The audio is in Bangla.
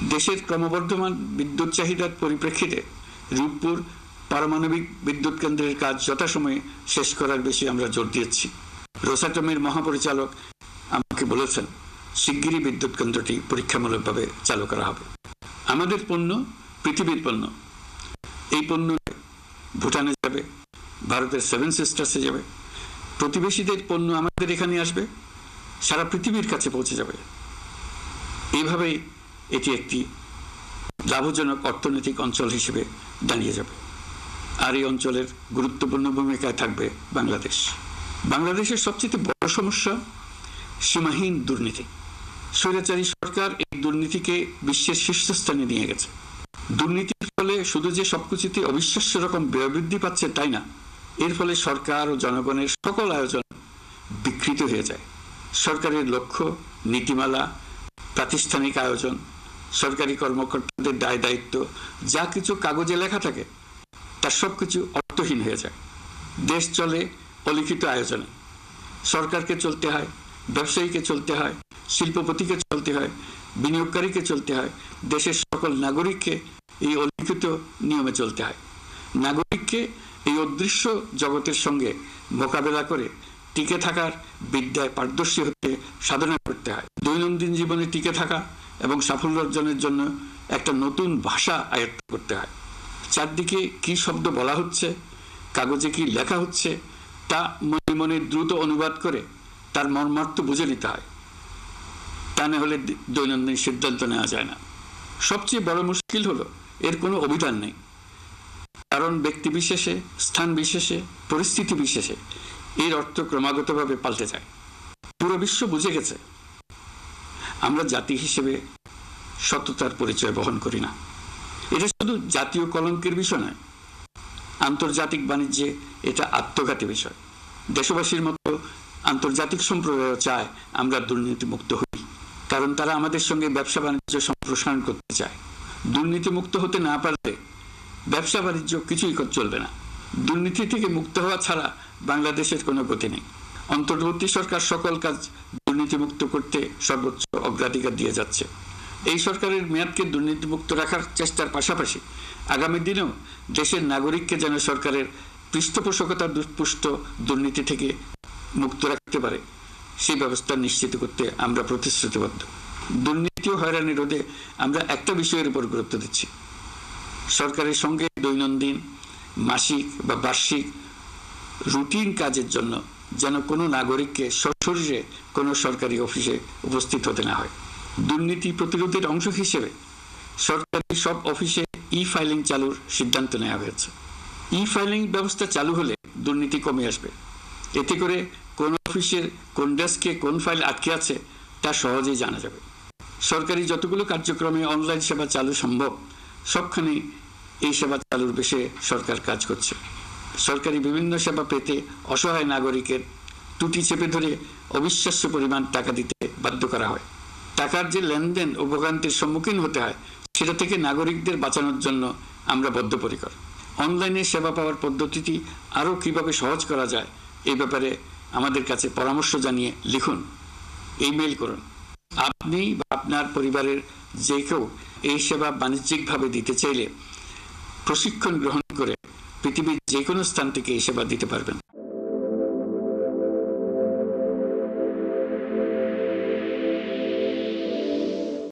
দেশের ক্রমবর্ধমান বিদ্যুৎ চাহিদার পরিপ্রেক্ষিতে রূপপুর পারমাণবিক বিদ্যুৎ কেন্দ্রের কাজ যথাসময়ে শেষ করার বেশি আমরা জোর দিয়েছি। রোসাটমের মহাপরিচালক আমাকে বলেছেন শিগগিরই বিদ্যুৎ কেন্দ্রটি পরীক্ষামূলকভাবে চালু করা হবে। আমাদের পণ্য পৃথিবীর পণ্য। এই পণ্য ভুটানে যাবে, ভারতের সেভেন সিস্টার্সে যাবে, প্রতিবেশীদের পণ্য আমাদের এখানে আসবে, সারা পৃথিবীর কাছে পৌঁছে যাবে। এইভাবেই এটি একটি লাভজনক অর্থনৈতিক অঞ্চল হিসেবে দাঁড়িয়ে যাবে। আর এই অঞ্চলের গুরুত্বপূর্ণ ভূমিকায় থাকবে বাংলাদেশ। বাংলাদেশের সবচেয়ে বড় সমস্যা সীমাহীন দুর্নীতি। স্বৈরাচারী সরকার এই দুর্নীতিকে বিশ্বের শীর্ষস্থানে নিয়ে গেছে। দুর্নীতির ফলে শুধু যে সবকিছুতে অবিশ্বাস্য রকম ব্যয় বৃদ্ধি পাচ্ছে তাই না, এর ফলে সরকার ও জনগণের সকল আয়োজন বিকৃত হয়ে যায়। সরকারের লক্ষ্য, নীতিমালা, প্রাতিষ্ঠানিক আয়োজন, সরকারি কর্মকর্তাদের দায় দায়িত্ব যা কিছু কাগজে লেখা থাকে তার সবকিছু অর্থহীন হয়ে যায়। দেশ চলে অলিখিত আয়োজনে। সরকারকে চলতে হয়, ব্যবসায়ীকে চলতে হয়, শিল্পপতিকে চলতে হয়, বিনিয়োগকারীকে চলতে হয়, দেশের সকল নাগরিককে এই অলিখিত নিয়মে চলতে হয়। নাগরিককে এই অদৃশ্য জগতের সঙ্গে মোকাবেলা করে টিকে থাকার বিদ্যায় পারদর্শী হতে সাধনা করতে হয়। দৈনন্দিন জীবনে টিকে থাকা এবং সাফল্য অর্জনের জন্য একটা নতুন ভাষা আয়ত্ত করতে হয়। চারদিকে কি শব্দ বলা হচ্ছে, কাগজে কি লেখা হচ্ছে তা মনে মনে দ্রুত অনুবাদ করে তার মর্মার্থ বুঝে নিতে হয়। তা না হলে দৈনন্দিন সিদ্ধান্ত নেওয়া যায় না। সবচেয়ে বড় মুশকিল হলো এর কোনো অভিধান নেই। কারণ ব্যক্তি বিশেষে, স্থান বিশেষে, পরিস্থিতি বিশেষে এর অর্থ ক্রমাগতভাবে পাল্টে যায়। পুরো বিশ্ব বুঝে গেছে আমরা জাতি হিসেবে সততার পরিচয় বহন করি না। এটা শুধু জাতীয় কলঙ্কের বিষয় নয়, আন্তর্জাতিক বাণিজ্যে এটা আত্মঘাতী বিষয়। দেশবাসীর মতো আন্তর্জাতিক সম্প্রদায় চায় আমরা দুর্নীতিমুক্ত হই, কারণ তারা আমাদের সঙ্গে ব্যবসা বাণিজ্য সম্প্রসারণ করতে চায়। দুর্নীতিমুক্ত হতে না পারলে ব্যবসা বাণিজ্য কিছুই চলবে না। দুর্নীতি থেকে মুক্ত হওয়া ছাড়া বাংলাদেশের কোনো গতি নেই। অন্তর্বর্তী সরকার সকল কাজ দুর্নীতিমুক্ত করতে সর্বোচ্চ অগ্রাধিকার দিয়ে যাচ্ছে। এই সরকারের মেয়াদকে দুর্নীতিমুক্ত রাখার চেষ্টার পাশাপাশি আগামী দিনেও দেশের নাগরিককে যেন সরকারের পৃষ্ঠপোষকতার দুষ্পুষ্ট দুর্নীতি থেকে মুক্ত রাখতে পারে সেই ব্যবস্থা নিশ্চিত করতে আমরা প্রতিশ্রুতিবদ্ধ। দুর্নীতি ও হয়রানি রোধে আমরা একটা বিষয়ের উপর গুরুত্ব দিচ্ছি। সরকারের সঙ্গে দৈনন্দিন, মাসিক বা বার্ষিক রুটিন কাজের জন্য যেন কোনো নাগরিককে সশরীরে কোনো সরকারি অফিসে উপস্থিত হতে না হয়। দুর্নীতি প্রতিরোধের অংশ হিসেবে সরকারি সব অফিসে ই-ফাইলিং চালুর সিদ্ধান্ত নেওয়া হয়েছে। ই-ফাইলিং ব্যবস্থা চালু হলে দুর্নীতি কমে আসবে। এতে করে কোন অফিসের কোন ডেস্কে কোন ফাইল আটকে আছে তা সহজেই জানা যাবে। সরকারি যতগুলো কার্যক্রমে অনলাইন সেবা চালু সম্ভব সবখানে এই সেবা চালুর বেশে সরকার কাজ করছে। সরকারি বিভিন্ন সেবা পেতে অসহায় নাগরিকের টুটি চেপে ধরে অবিশ্বাস্য পরিমাণ টাকা দিতে বাধ্য করা হয়। টাকার যে লেনদেন ও ভোগান্তির সম্মুখীন হতে হয় সেটা থেকে নাগরিকদের বাঁচানোর জন্য আমরা বদ্ধপরিকর। অনলাইনে সেবা পাওয়ার পদ্ধতিটি আরও কিভাবে সহজ করা যায় এই ব্যাপারে আমাদের কাছে পরামর্শ জানিয়ে লিখুন, ইমেইল করুন। আপনি বা আপনার পরিবারের যে কেউ এই সেবা বাণিজ্যিকভাবে দিতে চাইলে প্রশিক্ষণ গ্রহণ করে পৃথিবীর যে কোনো স্থান থেকে এই সেবা দিতে পারবেন।